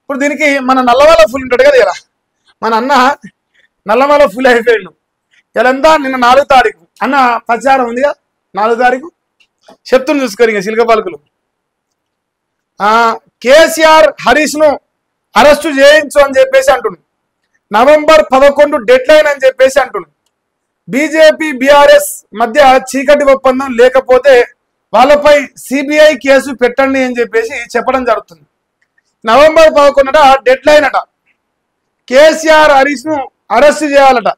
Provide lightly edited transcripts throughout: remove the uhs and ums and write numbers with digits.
ఇప్పుడు దీనికి మన నల్లమల ఫుల్ ఉంటాడు కదా ఇలా మన అన్న నల్లమల ఫుల్ అయిపోయాడు ఇలాంతా నిన్న 4వ తారీఖు అన్న ప్రచారం ఉందిగా 4వ తారీఖు చెప్తున్నా చూసుకోరు ఇంకా చిలక పలుకులు కేసీఆర్ హరీష్ ను అరెస్టు చేయించు అని చెప్పేసి అంటున్నాడు. నవంబర్ 11 డెడ్ లైన్ అని చెప్పేసి అంటున్నాడు. బీజేపీ బీఆర్ఎస్ మధ్య చీకటి ఒప్పందం లేకపోతే వాళ్ళపై సిబిఐ కేసు పెట్టండి అని చెప్పేసి చెప్పడం జరుగుతుంది. నవంబర్ 11 డెడ్ లైన్ అట. కేసీఆర్ హరీష్ ను అరెస్ట్ చేయాలట.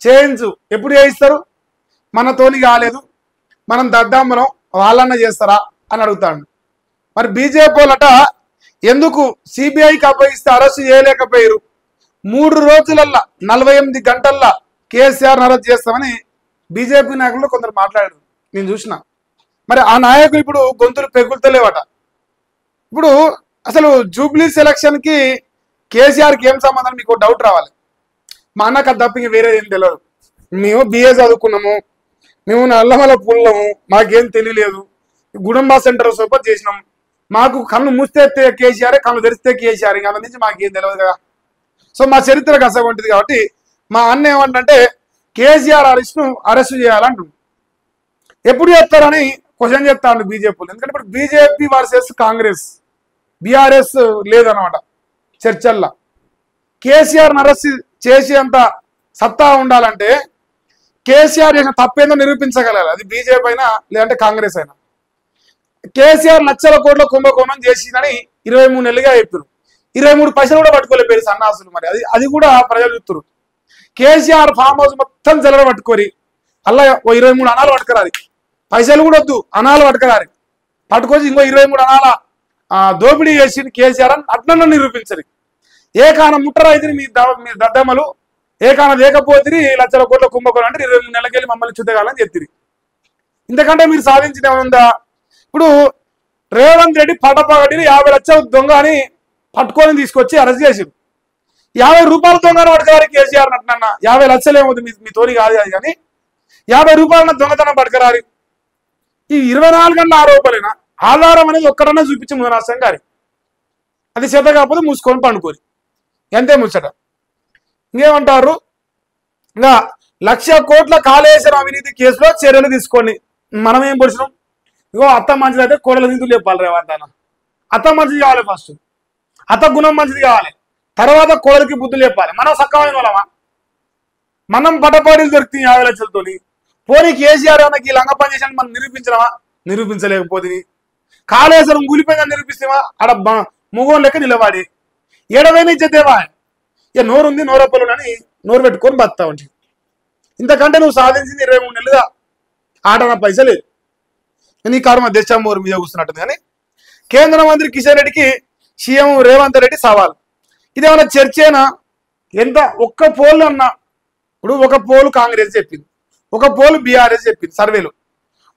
చేయించు. ఎప్పుడు చేయిస్తారు? మనతోని కాలేదు, మనం దద్దాంబలం, వాళ్ళన్న చేస్తారా అని అడుగుతాడు. మరి బీజేపీ వాళ్ళట ఎందుకు సిబిఐకి అప్పగిస్తే అరెస్ట్ చేయలేకపోయారు? 3 రోజులల్లా 48 గంటల్లో కేసీఆర్ అరెస్ట్ చేస్తామని బీజేపీ నాయకులు కొందరు మాట్లాడారు, నేను చూసిన. మరి ఆ నాయకులు ఇప్పుడు గొంతులు పెగులుతలేవట. ఇప్పుడు అసలు జూబ్లీ సెలక్షన్ కి కేసీఆర్కి ఏం సంబంధం? మీకు డౌట్ రావాలి. మా అన్నకు అది తప్ప వేరే ఏం తెలియదు. మేము బిఏ చదువుకున్నాము, మేము నల్లమల పుల్లము, మాకేం తెలియలేదు. గుడంబా సెంటర్ సోపత్ చేసినాం. మాకు కళ్ళు మూస్తే కేసీఆర్, కళ్ళు తెరిస్తే కేసీఆర్, ఇంకా అంత నుంచి మాకేం తెలియదు కదా. సో మా చరిత్రకు అసలు కాబట్టి మా అన్న ఏమంటే కేసీఆర్ ను అరెస్ట్ చేయాలంటుంది. ఎప్పుడు చేస్తారని క్వశ్చన్ చేస్తాను బీజేపీలు. ఎందుకంటే ఇప్పుడు బీజేపీ వర్సెస్ కాంగ్రెస్, బీఆర్ఎస్ లేదనమాట చర్చల్లో. కేసీఆర్ని అరెస్ట్ చేసేంత సత్తా ఉండాలంటే కేసీఆర్ చేసిన తప్పేందో నిరూపించగలగాలి. అది బీజేపీ అయినా లేదంటే కాంగ్రెస్ అయినా. కేసీఆర్ లక్షల కోట్ల కుంభకోణం చేసిందని 23 నెలలుగా చెప్పారు. 23 పైసలు కూడా పట్టుకోలేరు సన్నాసులు. మరి అది కూడా ప్రజలు చూస్తారు. కేసీఆర్ ఫామ్ హౌస్ మొత్తం జల్లర పట్టుకోరి అలా 23 అనాలు పట్టుకురాలి. పైసలు కూడా వద్దు, అనాలు పట్టుకురాలి. పట్టుకొచ్చి ఇంకో 23 అనాల దోపిడీ చేసి కేసీఆర్ అని అట్లన్నా నిరూపించరు. ఏ కాన ముట్టరైతే మీ దద్దమ్మలు, ఏ కాన లేకపోతే లక్షల కోట్ల కుంభకోణం అంటే 23 నెలలకెళ్ళి మమ్మల్ని చుద్దగాలని చెప్తిరి. ఇంతకంటే మీరు సాధించిన ఏముందా? ఇప్పుడు రేవంత్ రెడ్డి పటపగడిని 50 లక్షల దొంగ అని పట్టుకొని తీసుకొచ్చి అరెస్ట్ చేసారు. 50 రూపాయల దొంగను పట్టుకురారు కేసీఆర్ అంటున్నా. 50 లక్షలు ఏమవుతుంది మీ తోని కాదు అది, కానీ 50 రూపాయల దొంగతనం పట్టుకురారు. ఈ 24 గంటల ఆరోపణలేనా? ఆధారం అనేది ఒక్కడన్నా చూపించి ముదరాసం గారి అది చేత కాకపోతే మూసుకొని పండుకోరి, ఎంతే ముచ్చట. ఇంకేమంటారు? ఇంకా 1,00,000 కోట్ల కాళేశ్వరం అవినీతి కేసులో చర్యలు తీసుకోండి. మనం ఏం పొడిచినాం? ఇగో అత్త మంచిది అయితే కోడల నిధులు చెప్పాలి. రేవంతన అత్త మంచిది కావాలి, ఫస్ట్ అత్త గుణం మంచిది కావాలి, తర్వాత కోడలికి బుద్ధులు చెప్పాలి. మనం సక్కమైన వాళ్ళమా? మనం పటపాడీలు దొరుకుతాయి 50 లక్షలతోని. పోనీ కేసీఆర్ అన్నకి ఈ లంగ పని చేసాను మనం నిరూపించడమా? నిరూపించలేకపోతుంది. కాళేశ్వరం కూలిపోయిందని నిరూపిస్తేమా? ఆడ ముగోన్ లెక్క నిలబడి ఏడవైనా ఇచ్చేదేవా? ఇక నోరుంది, నోరప్పలునని నోరు పెట్టుకొని బతుతా ఉంటాయి. ఇంతకంటే నువ్వు సాధించింది 23 నెలలుగా ఆటన పైసలు. నీ కారు దేశమూరు మీద కూర్చున్నట్టుంది. కానీ కేంద్ర మంత్రి కిషన్ రెడ్డికి సీఎం రేవంత్ రెడ్డి సవాల్. ఇదేమన్నా చర్చేనా? ఎంత ఒక్క పోల్ అన్నా, ఇప్పుడు ఒక పోలు కాంగ్రెస్ చెప్పింది, ఒక పోలు బీఆర్ఎస్ చెప్పింది సర్వేలు.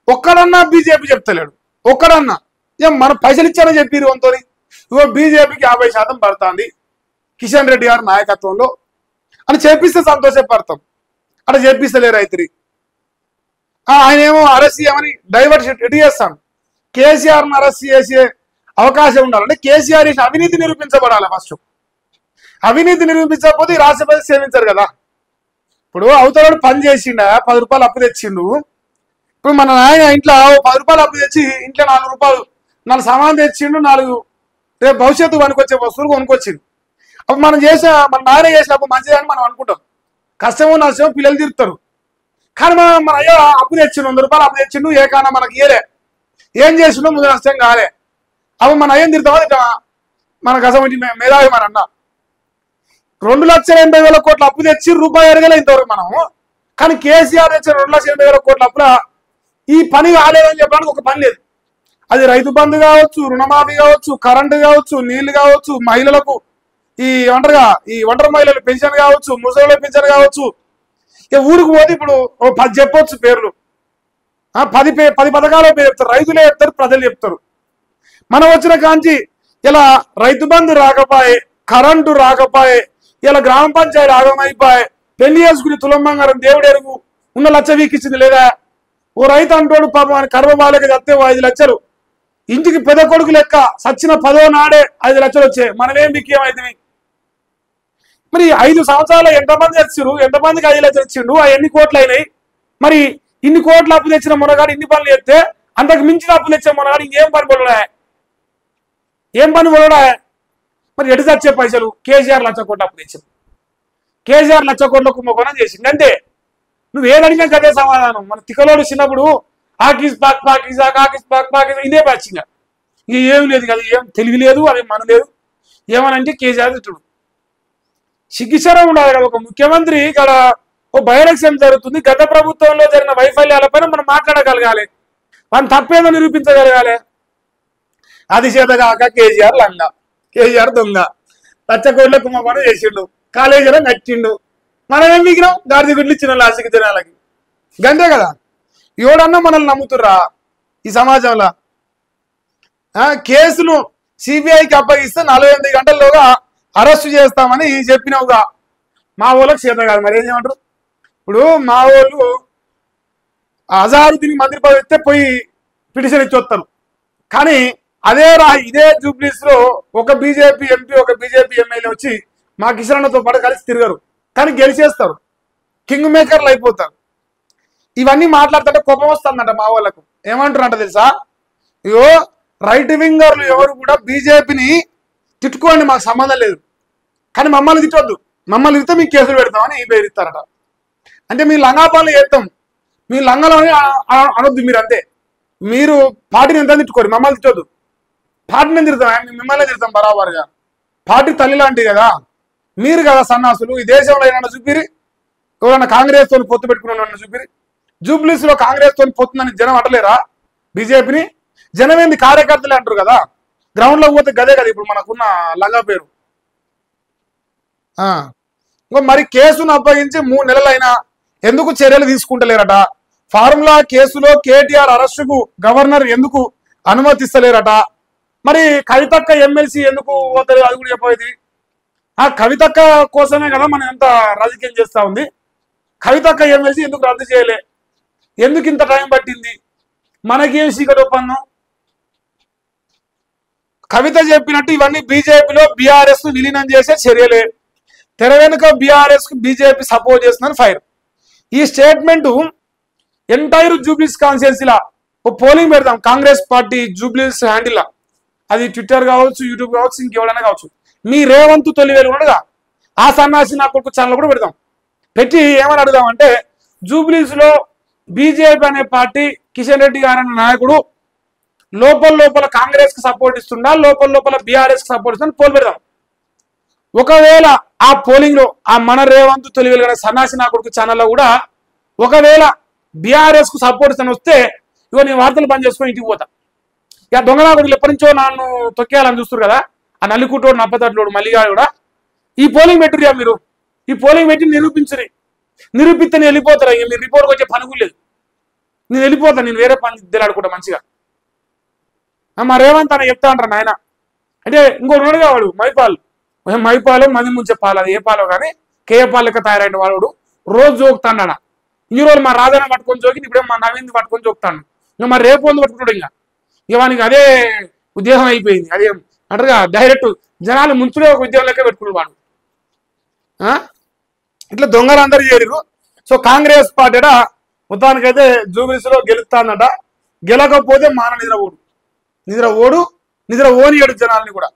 ఒక్కడన్నా బీజేపీ చెప్తలేడు. ఒక్కడన్నా ఏం మన పైసలు ఇచ్చారని చెప్పారు వంతో. ఇగో బీజేపీకి 50% పడుతుంది కిషన్ రెడ్డి గారి నాయకత్వంలో అని చెప్పిస్తే సంతోషపడతాం. అట్లా చెప్పిస్తలేరు రైతురి. ఆయన ఏమో అరెస్ట్ చేయమని డైవర్ట్ ఎటు చేస్తాను. కేసీఆర్ను అరెస్ట్ చేసే అవకాశం ఉండాలంటే కేసీఆర్ చేసిన అవినీతి నిరూపించబడాలి. ఫస్ట్ అవినీతి నిరూపించకపోతే రాష్ట్రపతి సేవించారు కదా. ఇప్పుడు అవతలడు పని చేసిండా, 10 రూపాయలు అప్పు తెచ్చిండు. ఇప్పుడు మన నాయన ఇంట్లో 10 రూపాయలు అప్పు తెచ్చి ఇంట్లో 4 రూపాయలు 4 సామాన్ తెచ్చిండు, 4 రేపు భవిష్యత్తు కొనుకొచ్చే వస్తువులు కొనుకొచ్చిండు. అప్పుడు మన నాయన చేసినప్పుడు మంచిదని మనం అనుకుంటాం. కష్టమో నష్టమో పిల్లలు తిరుగుతారు. కానీ మన అయ్యో అప్పు తెచ్చిండు, 100 రూపాయలు అప్పు తెచ్చిండు, ఏ కానా మనకి ఇయలే, ఏం చేసిండో ముందు నష్టం కాలే. అప్పుడు మన అయ్యం తిరుగుతామని మనకు అసలు మేధావి మన అన్న 2,80,000 కోట్ల అప్పు తెచ్చి రూపాయి అడగలే ఇంతవరకు మనము. కానీ కేసీఆర్ తెచ్చిన 2,80,000 కోట్ల అప్పుల ఈ పని కాలేదని చెప్పడానికి ఒక పని లేదు. అది రైతు బంధు కావచ్చు, రుణమాఫీ కావచ్చు, కరెంటు కావచ్చు, నీళ్లు కావచ్చు, మహిళలకు ఈ ఒంటరి మహిళలు పెన్షన్ కావచ్చు, ముసలి పెన్షన్ కావచ్చు. ఇక ఊరికి పోతే ఇప్పుడు 10 చెప్పొచ్చు పేర్లు, 10 పథకాల పేరు చెప్తారు. రైతులే చెప్తారు, ప్రజలు చెప్తారు. మనం వచ్చిన కాంచి ఇలా రైతు బంధు రాకపోయే, కరెంటు రాకపోయే, ఇలా గ్రామ పంచాయతీ ఆగమైపోయే, పెళ్లి చేసుకుని తులం బంగారం దేవుడు ఎరుగు ఉన్న 1,00,000 వీకిచ్చింది లేదా? ఓ రైతు అంటోడు పాపం కర్మ బాలేక చస్తే 5 లక్షలు ఇంటికి పెద్ద కొడుకు లెక్క సచ్చిన 10వ నాడే 5 లక్షలు వచ్చాయి. మనమేం బిక్కేమైతే మరి 5 సంవత్సరాలు ఎంతమంది తెచ్చారు, ఎంతమందికి 5 లక్షలు ఇచ్చిండు, ఆ ఎన్ని కోట్లు అయినాయి? మరి ఇన్ని కోట్ల అప్పు తెచ్చిన మొనగాడు ఇన్ని పనులు చేస్తే అంతకు మించిన అప్పు తెచ్చే మొనగాడు ఇంకేం పని పొలడా, ఏం పని పొలడా? మరి ఎటు తెచ్చే పైసలు? కేసీఆర్ 1 లక్ష కోట్ల అప్పు తెచ్చింది. కేసీఆర్ 1 లక్ష కోట్ల కుంభకోణం చేసింది అంతే. నువ్వు ఏదడిగినా కదే సమాధానం. మన తిక్కలోడు చిన్నప్పుడు ఆకిస్ పాక్ పాకిజా కాకిస్ పాక్ పాకిజా ఇదే పచ్చింగా, ఇక ఏం లేదు కదా, ఏం తెలివి లేదు, అది మన లేదు. ఏమనంటే కేసీఆర్ తిట్టుడు. సిగ్గుచరం ఉండాలి కదా ఒక ముఖ్యమంత్రి. ఇక్కడ ఓ బై ఎలక్షన్ జరుగుతుంది, గత ప్రభుత్వంలో జరిగిన వైఫల్యాలపైన మనం మాట్లాడగలగాలి, మనం తప్పేదో నిరూపించగలగాలి. అది చేతగాక కేసీఆర్ లంగ, కేసీఆర్ దొంగ, 1 లక్ష కోట్ల కుంభకోణం చేసిండు, కాలేజీలో నచ్చిండు. మనం ఏం మిగిలినాం? గాడిద గుడ్లు ఇచ్చిన లాసిక జనాలకి, గంతే కదా. ఎవడన్నా మనల్ని నమ్ముతుర్రా ఈ సమాజంలో? కేసును సిబిఐకి అప్పగిస్తే 48 గంటల్లోగా అరెస్టు చేస్తామని చెప్పినావుగా. మా వాళ్ళకి చేత కాదు, మరి ఏం చేయమంటారు? ఇప్పుడు మా వాళ్ళు అజారుద్దీన్ మంత్రి పదవి ఇస్తే పోయి పిటిషన్ ఇచ్చి వస్తారు. కానీ ఇదే జూబ్లీస్ లో ఒక బీజేపీ ఎంపీ ఒక బీజేపీ ఎమ్మెల్యే వచ్చి మా కిషన్తో పాటు కలిసి తిరగరు, కానీ గెలిచేస్తారు, కింగ్ మేకర్లు అయిపోతారు. ఇవన్నీ మాట్లాడుతుంటే కోపం వస్తుందంట మా వాళ్ళకు. ఏమంటారంట తెలుసా? ఇగో రైట్ వింగర్లు ఎవరు కూడా బీజేపీని తిట్టుకోండి, మాకు సంబంధం లేదు, కానీ మమ్మల్ని తిట్టొద్దు, మమ్మల్ని తిడితే మీకు కేసులు పెడతామని బెదిరిస్తారట. అంటే మీ లంగా పనులు చేస్తాం, మీ లంగలోనే అనొద్దు మీరు, అంతే. మీరు పార్టీని ఎంత తిట్టుకోరు, మమ్మల్ని తిట్టొద్దు. పార్టీని తిడతాం, మిమ్మల్ని తిడతాం బరాబరుగా. పార్టీ తల్లి లాంటిది కదా మీరు, కదా సన్నాసులు. ఈ దేశంలో ఏమన్నా చూపిరి, ఎవరన్నా కాంగ్రెస్ తో పొత్తు పెట్టుకున్న చూపిరి. జూబ్లీస్ లో కాంగ్రెస్ తో పొత్తుందని జనం అంటలేరా బీజేపీని? జనం ఏంది, కార్యకర్తలే అంటారు కదా. గ్రౌండ్ లో పోతే గదే కదా ఇప్పుడు మనకున్న లంగా పేరు. మరి కేసును అప్పగించి 3 నెలలైనా ఎందుకు చర్యలు తీసుకుంటలేరట? ఫార్ములా కేసులో కేటీఆర్ అరెస్టుకు గవర్నర్ ఎందుకు అనుమతిస్తలేరట? మరి కవితక్క ఎమ్మెల్సీ ఎందుకు పోతారు, అది కూడా చెప్పేది. ఆ కవితక్క కోసమే కదా మనం ఎంత రాజకీయం చేస్తా ఉంది. కవితక్క ఎమ్మెల్సీ ఎందుకు రద్దు చేయలే, ఎందుకు ఇంత టైం పట్టింది? మనకేం సీకటి ఒప్పందం? కవిత చెప్పినట్టు ఇవన్నీ బీజేపీలో బీఆర్ఎస్ ను విలీనం చేసే చర్యలే. తెర వెనుక బీఆర్ఎస్ కు బీజేపీ సపోర్ట్ చేస్తున్నారు ఫైర్. ఈ స్టేట్మెంట్ ఎంటైర్ జూబ్లీస్ కాన్స్టిట్యున్సీలా ఓ పోలింగ్ పెడతాం కాంగ్రెస్ పార్టీ జూబ్లీస్ హ్యాండిల్, అది ట్విట్టర్ కావచ్చు, యూట్యూబ్ కావచ్చు, ఇంకెవరైనా కావచ్చు. మీ రేవంత్ తొలివేలు ఉండగా ఆ సన్నాసి నా కొడుకు ఛానల్ కూడా పెడతాం. పెట్టి ఏమని అడుగుదామంటే, జూబ్లీస్ లో బీజేపీ అనే పార్టీ కిషన్ రెడ్డి గారు అనే నాయకుడు లోపల కాంగ్రెస్ కి సపోర్ట్ ఇస్తుండా, లోపల బీఆర్ఎస్ కి సపోర్ట్ ఇస్తుందా పోల్ పెడదాం. ఒకవేళ ఆ పోలింగ్ లో ఆ మన రేవంత్ తొలివేలు గారి సన్నాసి నా కొడుకు ఛానల్లో కూడా ఒకవేళ బీఆర్ఎస్ కు సపోర్ట్ ఇస్తాను వస్తే, ఇగో నేను వార్తలు బంద్ చేసుకొని ఇంటికి పోతా. ఇక దొంగనా కొడుకులు ఎప్పటి నుంచో నన్ను తొక్కేయాలని చూస్తారు కదా, ఆ నల్లికుట్టోడు నప్పతట్లోడు మల్లిగా కూడా. ఈ పోలింగ్ పెట్టురియా మీరు, ఈ పోలింగ్ పెట్టి నిరూపించరు. నిరూపిస్తే నేను వెళ్ళిపోతారా? ఇక మీరు రిపోర్ట్కి వచ్చే పని కూడా లేదు, నేను వెళ్ళిపోతాను, నేను వేరే పని తెలియాడుకుంటా మంచిగా. మా రేవంత్ అని చెప్తా అంటారు నాయన. అంటే ఇంకోటి ఉన్నాడుగా వాడు మైపాలు మంది ముంచే పాలు, అది ఏ పాలో కానీ కేఏ పాలు లెక్క తయారైన వాడు రోజు జోకుతాడా. ఈ రోజు మా రాజానే పట్టుకొని జోకి, ఇప్పుడే మా నవీన్ పట్టుకొని జోకుతాడు. ఇంకా మరి రేపు వందు పట్టుకుంటాడు. ఇక వానికి అదే ఉద్యోగం అయిపోయింది. అదే అంటారుగా డైరెక్ట్ జనాలు ముంచుడే ఒక ఉద్యోగం లెక్క పెట్టుకున్నాడు వాడు. ఇట్లా దొంగలు అందరూ చేరిరు. సో కాంగ్రెస్ పార్టీ మొత్తానికైతే జూబ్లీస్ లో గెలుస్తానట. గెలకపోతే మాన నిద్ర ఓనియడు జనాల్ని కూడా.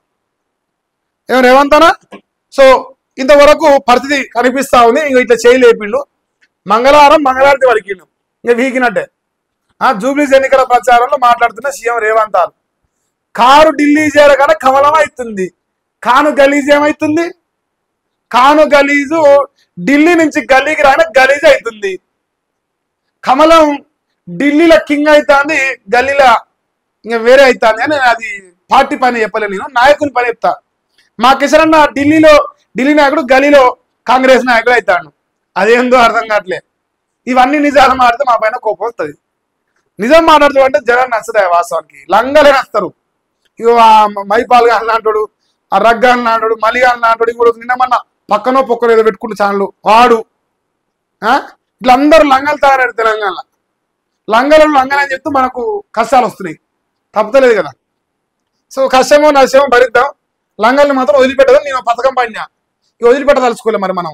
ఏమో రేవంతనా. సో ఇంతవరకు పరిస్థితి కనిపిస్తా ఉంది. ఇంక ఇట్లా చేయలేపిండు. మంగళవారం వరకిండు, ఇంకా వీకినట్టే. జూబ్లీస్ ఎన్నికల ప్రచారంలో మాట్లాడుతున్న సీఎం రేవంత్ కారు ఢిల్లీ చేరగానే కమలం అవుతుంది, కాను గలీజ్ ఏమైతుంది? కాను గలీజు ఢిల్లీ నుంచి గల్లీకి రాగానే గలీజ్ అవుతుంది. కమలం ఢిల్లీలో కింగ్ అవుతుంది, గల్లీలో ఇంకా వేరే అవుతుంది అని అది పార్టీ పని చెప్పలేదు, నేను నాయకుని పని చెప్తా. మా కిషన్ అన్న ఢిల్లీ నాయకుడు గలీలో కాంగ్రెస్ నాయకుడు అవుతాడు. అదేందో అర్థం కావట్లే. ఇవన్నీ నిజాలు మాడితే మా పైన కోపం వస్తుంది. నిజం మాట్లాడుతూ అంటే జనం నచ్చదాయి. వాస్తవానికి లంగలే నస్తారు. ఇక మైపాల్ గారు నాటుడు, ఆ రగ్గాన్ నాటుడు, మలిగాన్ నాటుడు, ఇంకోటి నిన్నమన్నా పక్కనో ఏదో పెట్టుకుంటు ఛానల్ వాడు. ఇట్లా అందరూ లంగలు తయారయ్యారు తెలంగాణలో. లంగలని చెప్తూ మనకు కష్టాలు వస్తున్నాయి. తప్పలేదు కదా. సో కష్టమో నష్టమో భరిద్దాం, లంగాలను మాత్రం వదిలిపెట్టదాం. నేను పథకం పడినా, ఇక వదిలిపెట్టదలుచుకోలే మరి మనం.